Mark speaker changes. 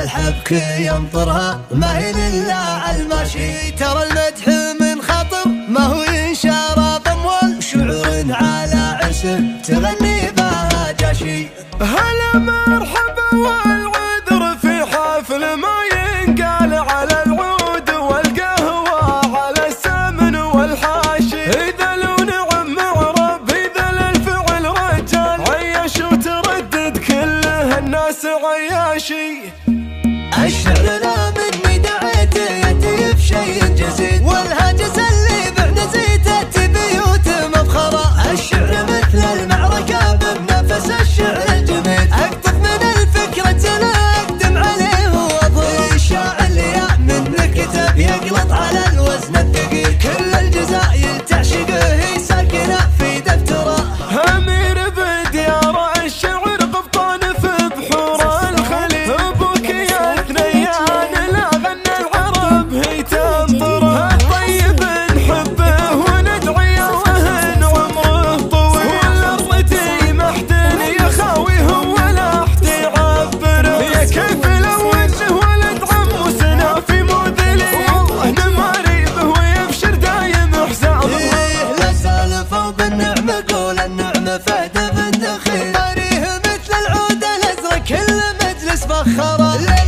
Speaker 1: الحبك ينطرها ما هي الا الماشي. ترى المدح من خاطر ما هو ينشر باموال، شعور على عرسه تغني بها جاشي.
Speaker 2: هلا مرحبا والعذر في حفل ما ينقال على العود والقهوة على السمن والحاشي. إذا لو نعم معرب إذا للفعل رجال عيش وتردد كله الناس عياشي.
Speaker 1: الشعر لا مني دعيته يأتي بشيء جزيد، والهاجس اللي بعد زيته تبيوت مفخرة. الشعر مثل المعركة بنفس الشعر الجميل، اقطف من الفكرة لا اقدم عليه واظهر. الشاعر اللي من كتاب يقلط على الوزن الثقيل، كل الجزائر تعشقه هي ساكنة في دفتره.
Speaker 2: أمير بديار الشعر قبطان في بحور الخليل، أبوك يا ثنيان لا غنى العرب هي تنطره. طيب نحبه وندعي وهن عمره طويل، والأرض تيمحتن يا خاوي هو لاحت يعبره. يا كيف لو انه ولد عمو سنا في مذلي، والله نماريبه ويبشر دايم حسابه.
Speaker 1: لا سالفوا بالنعمة قول النعمة فهد بن دخيل، ماريه مثل العود الازرق كل مجلس فخره.